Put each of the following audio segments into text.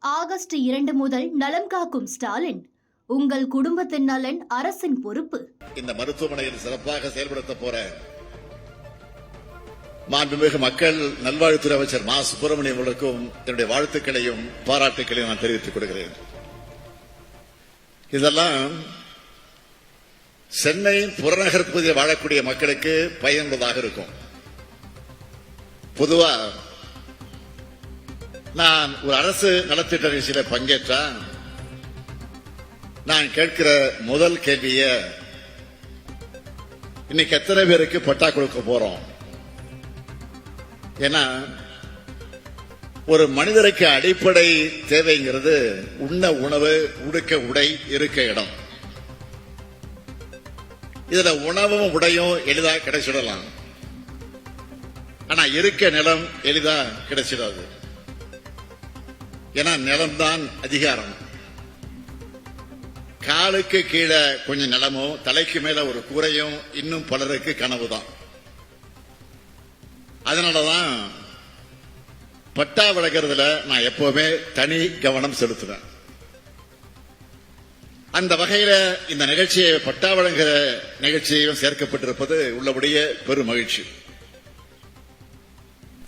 August 2 முதல் நலம் காக்கும் ஸ்டாலின். உங்கள் குடும்பத்தின் நலன் அரசின் பொறுப்பு. இந்த மருத்துவமனையில் சிறப்பாக செயல்படுத்த போற மாண்புமிகு மக்கள் நல்வாழ்வுத்துறை அமைச்சர் மா சுப்பிரமணியம் அவர்களுக்கும் என்னுடைய வாழ்த்துக்களையும் பாராட்டுக்களையும் நான் தெரிவித்துக் கொள்கிறேன். இதெல்லாம் சென்னை புறநகர் பகுதியில் வாழக்கூடிய மக்களுக்கு பயனுள்ளதாக இருக்கும். பொதுவா நான் ஒரு அரசு நலத்திட்ட நிகழ்ச்சியில பங்கேற்றா நான் கேட்கிற முதல் கேள்விய, இன்னைக்கு எத்தனை பேருக்கு பட்டா கொடுக்க போறோம்? ஏன்னா ஒரு மனிதருக்கு அடிப்படை தேவைங்கிறது உண்ண உணவு, உடுக்க உடை, இருக்க இடம். இதுல உணவும் உடையும் எளிதா கிடைச்சிடலாம், ஆனா இருக்க நிலம் எளிதா கிடைச்சிடாது. ஏன்னா நிலம்தான் அதிகாரம். காலுக்கு கீழே கொஞ்சம் நிலமும் தலைக்கு மேல ஒரு கூரையும் இன்னும் பலருக்கு கனவுதான். அதனாலதான் பட்டா வழங்குறதுல நான் எப்பவுமே தனி கவனம் செலுத்துவேன். அந்த வகையில இந்த நிகழ்ச்சியை பட்டா வழங்குற நிகழ்ச்சியும் சேர்க்கப்பட்டிருப்பது உள்ளபடியே பெரும் மகிழ்ச்சி.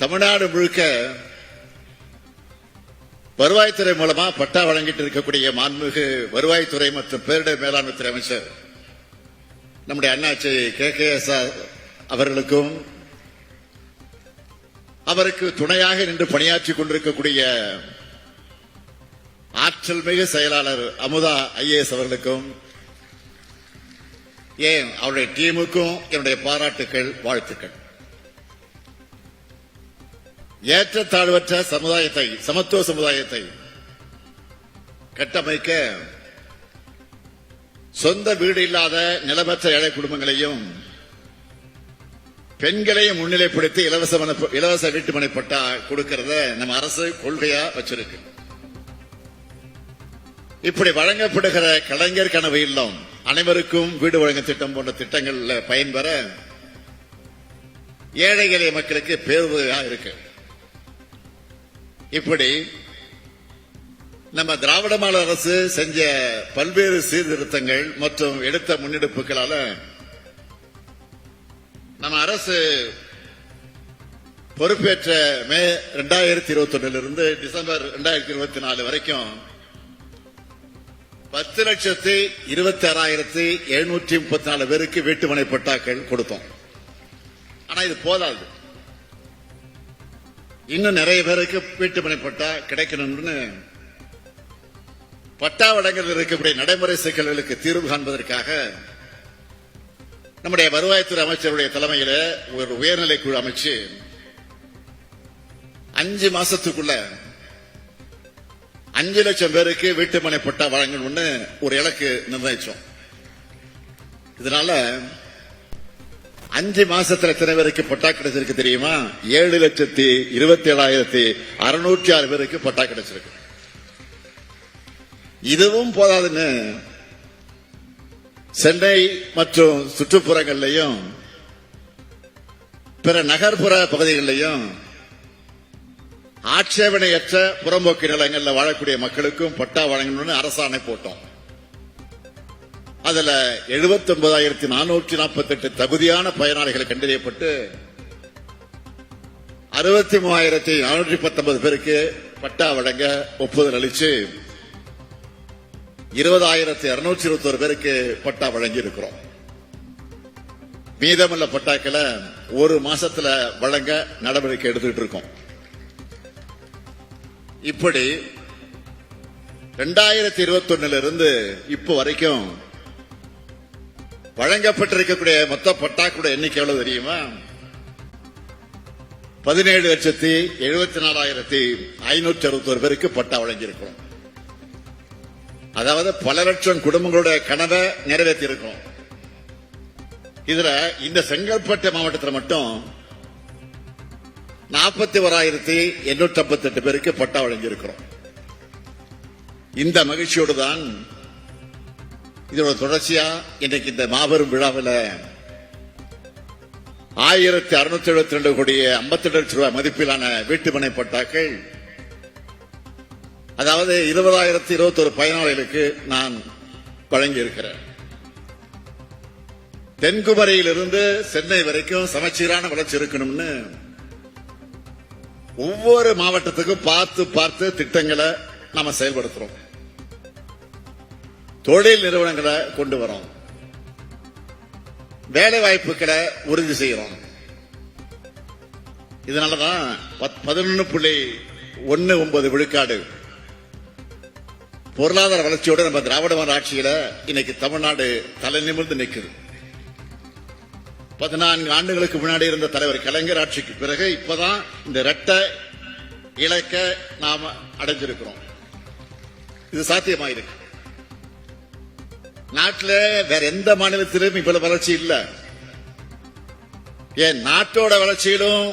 தமிழ்நாடு முழுக்க வருவாய்த்துறை மூலமா பட்டா வழங்கிட்டு இருக்கக்கூடிய மாண்புமிகு வருவாய்த்துறை மற்றும் பேரிடர் மேலாண்மை துறை அமைச்சர் நம்முடைய அண்ணாச்சி KKS அவர்களுக்கும் அவருக்கு துணையாக நின்று பணியாற்றிக் கொண்டிருக்கக்கூடிய ஆற்றல் மிகு செயலாளர் அமுதா IAS அவர்களுக்கும், ஏன் அவருடைய டீமுக்கும் என்னுடைய பாராட்டுக்கள், வாழ்த்துக்கள். ஏற்றத்தாழ்வற்ற சமுதாயத்தை, சமத்துவ சமுதாயத்தை கட்டமைக்க சொந்த வீடு இல்லாத நிலமற்ற ஏழை குடும்பங்களையும் பெண்களையும் முன்னிலைப்படுத்தி இலவச வீட்டுமனை பட்டா கொடுக்கிறத நம்ம அரசு கொள்கையா வச்சிருக்கு. இப்படி வழங்கப்படுகிற கலைஞர் கனவு இல்லம், அனைவருக்கும் வீடு வழங்கும் திட்டம் போன்ற திட்டங்கள்ல பயன்பெற ஏழை எளிய மக்களுக்கு பேருதவியாக இருக்கு. இப்படி நம்ம திராவிட மாடல் அரசு செஞ்ச பல்வேறு சீர்திருத்தங்கள் மற்றும் எடுத்த முன்னெடுப்புகளால நம்ம அரசு பொறுப்பேற்ற மே 2021 இருந்து டிசம்பர் 2024 வரைக்கும் 10,26,734 பேருக்கு வீட்டுமனை பட்டாக்கள் கொடுத்தோம். ஆனா இது போதாது, இன்னும் நிறைய பேருக்கு வீட்டுமனை பட்டா கிடைக்கணும்னு பட்டா வழங்குவதில் இருக்கக்கூடிய நடைமுறை சிக்கல்களுக்கு தீர்வு காண்பதற்காக நம்முடைய வருவாய்த்துறை அமைச்சருடைய தலைமையில் ஒரு உயர்நிலை குழு அமைச்சு 5 மாசத்துக்குள்ள 5 லட்சம் பேருக்கு வீட்டுமனை பட்டா வழங்கணும்னு ஒரு இலக்கு நிர்ணயிச்சோம். இதனால 5 மாசத்துல எத்தனை பேருக்கு பட்டா கிடைச்சிருக்கு தெரியுமா? 7,27,606 பேருக்கு பட்டா கிடைச்சிருக்கு. இதுவும் போதாதுன்னு சென்னை மற்றும் சுற்றுப்புறங்களையும் பிற நகர்ப்புற பகுதிகளிலையும் ஆட்சேபனையற்ற புறம்போக்கு நிலங்களில் வாழக்கூடிய மக்களுக்கும் பட்டா வழங்கணும்னு அரசாணை போட்டோம். அதுல 79,448 தகுதியான பயனாளிகள் கண்டறியப்பட்டு 63,419 பேருக்கு பட்டா வழங்க ஒப்புதல் அளிச்சு 20,221 பேருக்கு பட்டா வழங்கி இருக்கிறோம். மீதமுள்ள பட்டாக்களை ஒரு மாசத்துல வழங்க நடவடிக்கை எடுத்துக்கிட்டு இருக்கோம். இப்படி 2021 இருந்து இப்போ வரைக்கும் வழங்கப்பட்டிருக்கக்கூடிய மொத்த பட்டாக்களுடைய எண்ணிக்கை எவ்வளவு தெரியுமா? 17,74,561 பேருக்கு பட்டா வழங்கியிருக்கிறோம். அதாவது பல லட்சம் குடும்பங்களுடைய கனவை நிறைவேற்றி இருக்கிறோம். இதுல இந்த செங்கல்பட்டு மாவட்டத்தில் மட்டும் 41,858 பேருக்கு பட்டா வழங்கியிருக்கிறோம். இந்த மகிழ்ச்சியோடு தான் இதோட தொடர்ச்சியா இன்றைக்கு இந்த மாபெரும் விழாவில் 1,672 கோடி 52 லட்சம் ரூபாய் மதிப்பிலான வீட்டுமனை பட்டாக்கள் அதாவது 20,021 பயனாளிகளுக்கு நான் வழங்கியிருக்கிறேன். தென்குமரியிலிருந்து சென்னை வரைக்கும் சமச்சீரான வளர்ச்சி இருக்கணும்னு ஒவ்வொரு மாவட்டத்துக்கும் பார்த்து திட்டங்களை நாம செயல்படுத்துறோம். தொழில் நிறுவனங்களை கொண்டு வரோம், வேலை வாய்ப்புகளை உறுதி செய்யறோம். இதனாலதான் 11.19 விழுக்காடு பொருளாதார வளர்ச்சியோட நம்ம திராவிட மாடல் ஆட்சியில இன்னைக்கு தமிழ்நாடு தலை நிமிர்ந்து நிற்குது. 14 ஆண்டுகளுக்கு முன்னாடி இருந்த தலைவர் கலைஞர் ஆட்சிக்கு பிறகு இப்பதான் இந்த இரட்டை இலக்க நாம அடைஞ்சிருக்கிறோம். இது சாத்தியமாயிருக்கு. நாட்டில் வேற எந்த மாநிலத்திலும் இவ்வளவு வளர்ச்சி இல்ல. ஏன் நாட்டோட வளர்ச்சியிலும்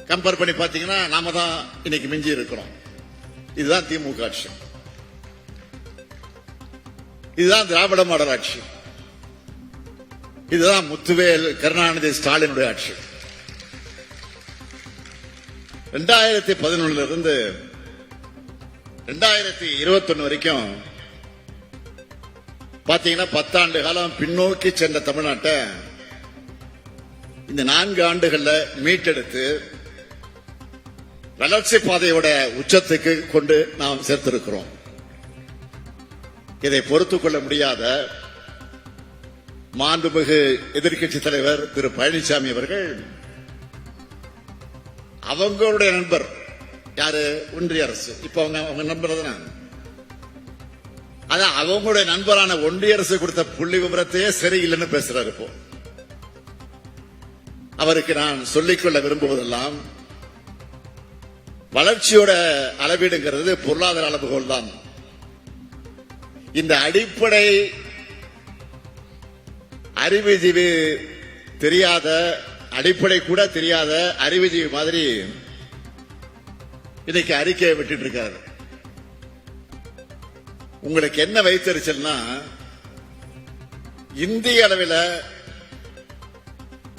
கம்பேர் பண்ணி பாத்தீங்கன்னா நாம தான் இன்னைக்கு மிஞ்சி இருக்கிறோம். இதுதான் திமுக ஆட்சி, இதுதான் திராவிட மாடல் ஆட்சி, இதுதான் முத்துவேல் கருணாநிதி ஸ்டாலினுடைய ஆட்சி. 2011 இருந்து 2021 வரைக்கும் பாத்தீங்கன்னா 10 ஆண்டு காலம் பின்னோக்கி சென்ற தமிழ்நாட்டை இந்த 4 ஆண்டுகள்ல மீட்டெடுத்து வளர்ச்சி பாதையோட உச்சத்துக்கு கொண்டு நாம் சேர்த்திருக்கிறோம். இதை பொறுத்துக் கொள்ள முடியாத மாண்புமிகு எதிர்க்கட்சி தலைவர் திரு பழனிசாமி அவர்கள் அவங்களுடைய நண்பர் யாரு, ஒன்றிய அரசு, இப்ப அவங்க நண்பர் தானே, அதான் அவங்களுடைய நண்பரான ஒன்றிய அரசு கொடுத்த புள்ளி விவரத்தையே சரியில்லைன்னு பேசுறாரு. இப்போ அவருக்கு நான் சொல்லிக்கொள்ள விரும்புவதெல்லாம் வளர்ச்சியோட அளவீடுங்கிறது பொருளாதார அளவுகோல் தான். இந்த அடிப்படை அறிவுஜீவி தெரியாத, அடிப்படை கூட தெரியாத அறிவுஜீவி மாதிரி இன்னைக்கு அறிக்கையை விட்டுட்டு இருக்காரு. உங்களுக்கு என்ன வைத்தறிச்சல்னா, இந்திய அளவில்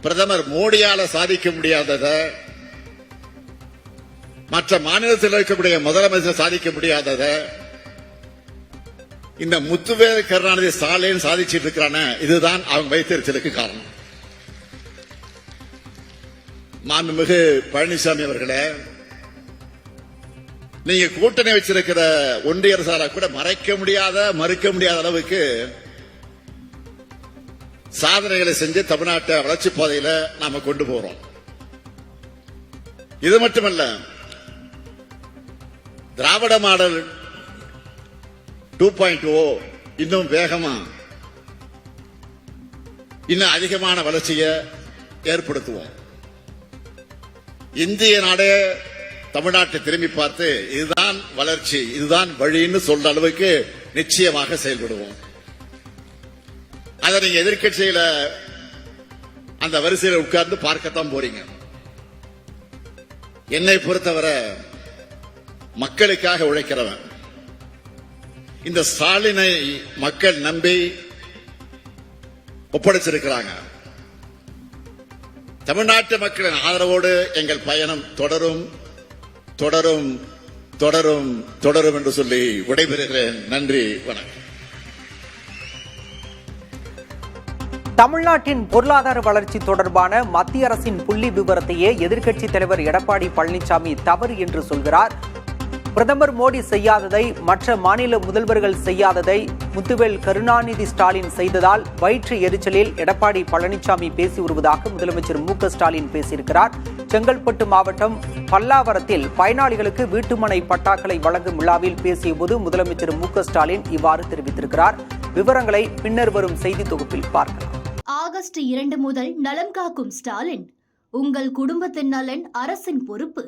பிரதமர் மோடியால சாதிக்க முடியாதத மற்ற மாநிலத்தில் இருக்கக்கூடிய முதலமைச்சர் சாதிக்க முடியாதத இந்த முத்துவேல் கருணாநிதி ஸ்டாலின் சாதிச்சிட்டு இருக்கிறான, இதுதான் அவங்க வைத்தறிச்சலுக்கு காரணம். மாண்புமிகு பழனிசாமி அவர்களே, நீங்க கூட்டணி வச்சிருக்கிற ஒன்றிய அரசால கூட மறைக்க முடியாத, மறுக்க முடியாத அளவுக்கு சாதனைகளை செஞ்சு தமிழ்நாட்டை வளர்ச்சி பாதையில நாம கொண்டு போறோம். இது மட்டுமல்ல, திராவிட மாடல் 2.0 இன்னும் வேகமா, இன்னும் அதிகமான வளர்ச்சியை ஏற்படுத்துவோம். இந்திய நாடே தமிழ்நாட்டை திரும்பி பார்த்து இதுதான் வளர்ச்சி, இதுதான் வழின்னு சொல்ற அளவுக்கு நிச்சயமாக செயல்படுவோம். அதை நீங்க எதிர்க்கட்சியில அந்த வரிசையில் உட்கார்ந்து பார்க்கத்தான் போறீங்க. என்னை பொறுத்தவரை மக்களுக்காக உழைக்கிறவன் இந்த ஸ்டாலினை மக்கள் நம்பி ஒப்படைச்சிருக்கிறாங்க. தமிழ்நாட்டு மக்களின் ஆதரவோடு எங்கள் பயணம் தொடரும் தொடரும் தொடரும் தொடரும் என்று சொல்லி விடைபெறுகிறேன். நன்றி, வணக்கம். தமிழ்நாட்டின் பொருளாதார வளர்ச்சி தொடர்பான மத்திய அரசின் புள்ளி விவரத்தையே எதிர்க்கட்சித் தலைவர் எடப்பாடி பழனிசாமி தவறு என்று சொல்கிறார். பிரதமர் மோடி செய்யாததை, மற்ற மாநில முதல்வர்கள் செய்யாததை முத்துவேல் கருணாநிதி ஸ்டாலின் செய்ததால் வயிற்று எரிச்சலில் எடப்பாடி பழனிசாமி பேசி வருவதாக முதலமைச்சர் மு.க. ஸ்டாலின் பேசியிருக்கிறார். செங்கல்பட்டு மாவட்டம் பல்லாவரத்தில் பயனாளிகளுக்கு வீட்டுமனை பட்டாக்களை வழங்கும் விழாவில் பேசியபோது முதலமைச்சர் மு.க. ஸ்டாலின் இவ்வாறு தெரிவித்திருக்கிறார். விவரங்களை பின்னர் வரும் செய்தி தொகுப்பில் பார்க்கலாம். ஆகஸ்ட் 2 முதல் நலம் காக்கும் ஸ்டாலின். உங்கள் குடும்பத்தின் நலன் அரசின் பொறுப்பு.